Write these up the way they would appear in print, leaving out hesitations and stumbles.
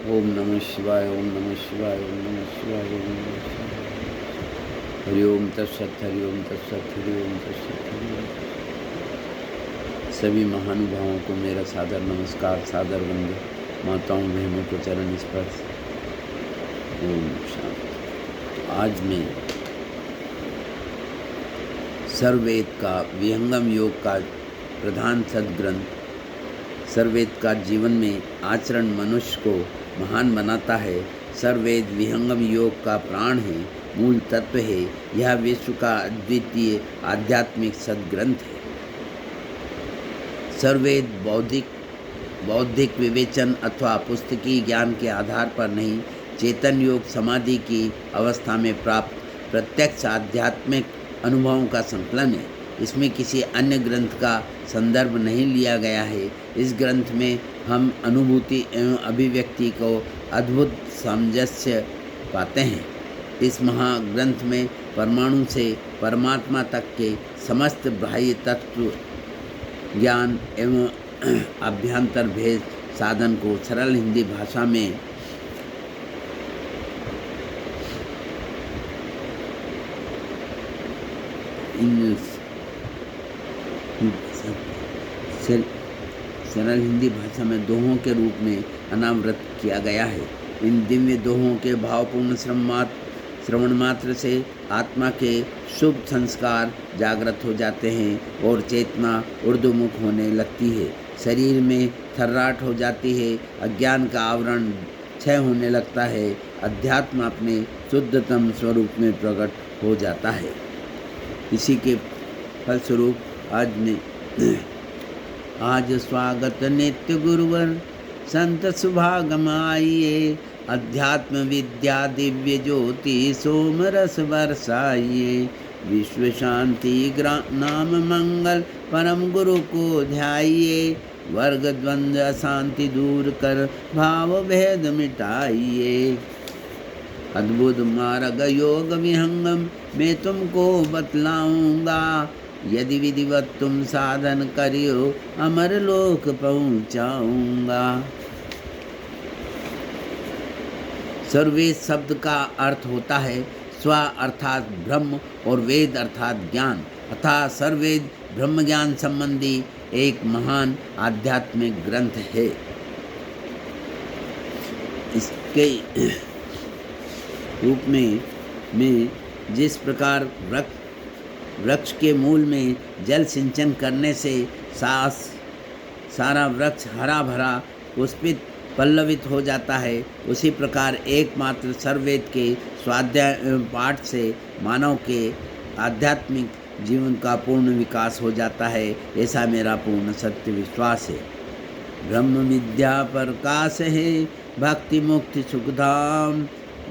ओम नमः शिवाय, ओम नमः शिवाय, ओम नमः शिवाय, ओम नमः शिवाय। हरि ओम तत्सत, हरि ओम तत्सत, हरि ओम तत्सत, हरि ओम तत्सत। सभी महानुभावों को मेरा सादर नमस्कार, सादर वंदे। माताओं बहनों को चरण स्पर्श। ओम शांति। आज मैं सर्ववेद का विहंगम योग का प्रधान सद्ग्रंथ सर्ववेद का जीवन में आचरण मनुष्य को महान बनाता है। सर्ववेद विहंगम योग का प्राण है, मूल तत्व है। यह विश्व का अद्वितीय आध्यात्मिक सद्ग्रंथ है। सर्ववेद बौद्धिक विवेचन अथवा पुस्तकीय ज्ञान के आधार पर नहीं, चेतन योग समाधि की अवस्था में प्राप्त प्रत्यक्ष आध्यात्मिक अनुभवों का संकलन है। इसमें किसी अन्य ग्रंथ का संदर्भ नहीं लिया गया है। इस ग्रंथ में हम अनुभूति एवं अभिव्यक्ति को अद्भुत सामंजस्य पाते हैं। इस महाग्रंथ में परमाणु से परमात्मा तक के समस्त बाह्य तत्व ज्ञान एवं अभ्यंतर भेद साधन को सरल हिंदी भाषा में सरल हिंदी भाषा में दोहों के रूप में अनावृत किया गया है। इन दिव्य दोहों के भावपूर्ण श्रवण मात्र से आत्मा के शुभ संस्कार जागृत हो जाते हैं और चेतना ऊर्ध्वमुख होने लगती है। शरीर में थर्राट हो जाती है, अज्ञान का आवरण क्षय होने लगता है, अध्यात्म अपने शुद्धतम स्वरूप में प्रकट हो जाता है। इसी के फलस्वरूप आज स्वागत नित्य गुरुवर संत सुभागम आइए, अध्यात्म विद्या दिव्य ज्योति सोम रस बरसाइए। विश्व शांति नाम मंगल परम गुरु को ध्याइए, वर्ग द्वंद्व अशांति दूर कर भाव भेद मिटाइए। अद्भुत मार्ग योग विहंगम मैं तुमको बतलाऊंगा, यदि विधिवत तुम साधन करियो अमर लोक पहुंचाऊंगा। सर्ववेद शब्द का अर्थ होता है स्व अर्थात ब्रह्म और वेद अर्थात ज्ञान, अतः सर्ववेद ब्रह्म ज्ञान संबंधी एक महान आध्यात्मिक ग्रंथ है। इसके रूप में जिस प्रकार वृक्ष के मूल में जल सिंचन करने से सारा वृक्ष हरा भरा पुष्पित पल्लवित हो जाता है, उसी प्रकार एकमात्र सर्ववेद के स्वाध्याय एवं पाठ से मानव के आध्यात्मिक जीवन का पूर्ण विकास हो जाता है। ऐसा मेरा पूर्ण सत्य विश्वास है। ब्रह्म विद्या प्रकाश है, भक्ति मुक्ति सुखधाम,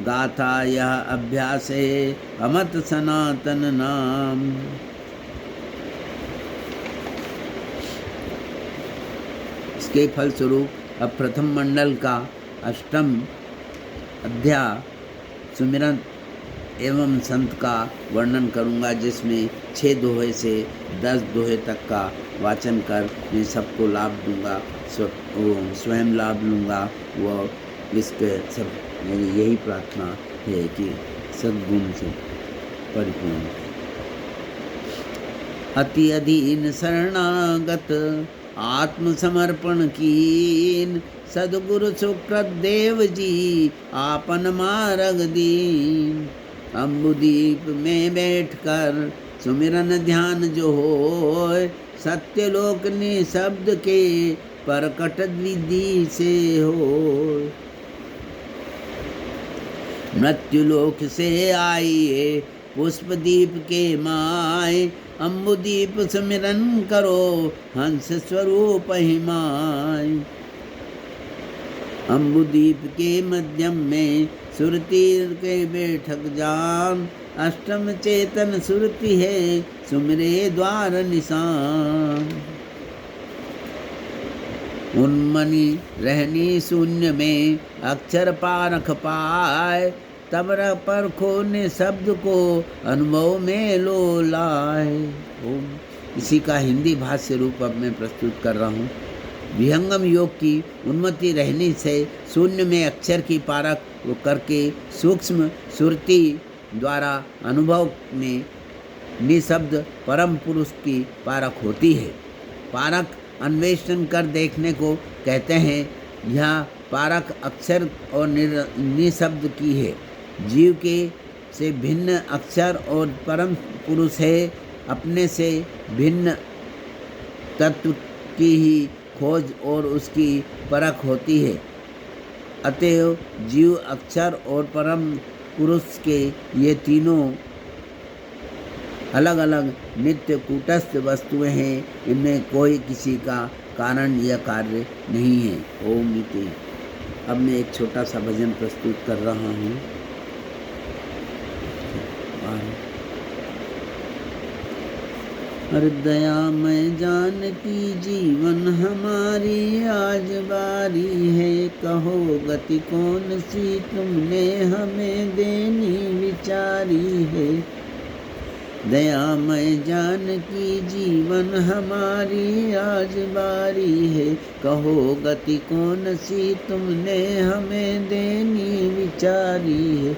गाथा यह अभ्यास है, अमत सनातन नाम। इसके फलस्वरूप अब प्रथम मंडल का अष्टम अध्याय सुमिरन एवं संत का वर्णन करूंगा, जिसमें 6 दोहे से 10 दोहे तक का वाचन कर मैं सबको लाभ दूंगा, स्वयं लाभ लूँगा। वह इसके सब मेरी यही प्रार्थना है कि सद्गुण से परिपूर्ण है। अति अधीन शरणागत आत्मसमर्पण कीन, सदगुरु सुकृत देव जी आपन मार्ग दीन। अम्बुदीप में बैठकर सुमिरन ध्यान जो होय, सत्यलोक निशब्द के प्रकट विधि से होय। मृत्युलोक से आइए पुष्पदीप के माय, अम्बुदीप सुमिरन करो हंस स्वरूप हिमाय। अम्बुदीप के मध्यम में सुरती के बैठक जान, अष्टम चेतन सुरती है सुमिरे द्वार निशान। उन्मनी रहनी शून्य में अक्षर पारख पाए, तब परखो ने शब्द को अनुभव में लो लाए। इसी का हिंदी भाष्य रूप अब मैं प्रस्तुत कर रहा हूँ। विहंगम योग की उन्नति रहने से शून्य में अक्षर की पारख करके सूक्ष्म सुरति द्वारा अनुभव में निशब्द परम पुरुष की पारख होती है। पारख अन्वेषण कर देखने को कहते हैं। यह पारख अक्षर और निशब्द की है। जीव के से भिन्न अक्षर और परम पुरुष है। अपने से भिन्न तत्व की ही खोज और उसकी परख होती है। अतएव जीव अक्षर और परम पुरुष के ये तीनों अलग अलग नित्य कूटस्थ वस्तुएं हैं। इनमें कोई किसी का कारण या कार्य नहीं है। ओम इति। अब मैं एक छोटा सा भजन प्रस्तुत कर रहा हूँ। हृदया में जानकी जीवन हमारी आज बारी है। कहो गति कौन सी तुमने हमें देनी विचारी है। दयामय जानकी जीवन हमारी आज बारी है। कहो गति कौन सी तुमने हमें देनी विचारी है।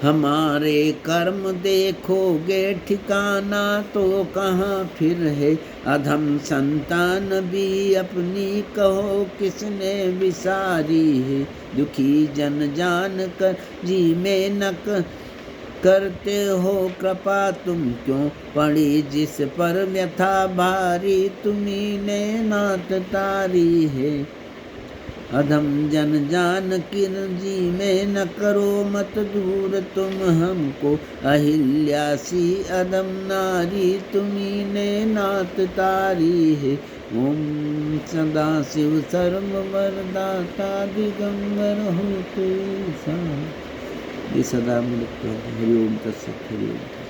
हमारे कर्म देखोगे ठिकाना तो कहाँ फिर है। अधम संतान भी अपनी कहो किसने विसारी है। दुखी जन जान कर जी में न करते हो कृपा तुम क्यों। पड़ी जिस पर व्यथा भारी तुम्ही ने नाथ तारी है। अधम जन जान किर जी में न करो मत दूर तुम हमको। अहिल्या सी अदम नारी तुम्ही ने नाथ तारी है। ओम सदा शिव सर्व वरदाता दिगंबर हो तू सा। ये सदा मिलते हैं। हरि ओम तत्सत। हरि ओम।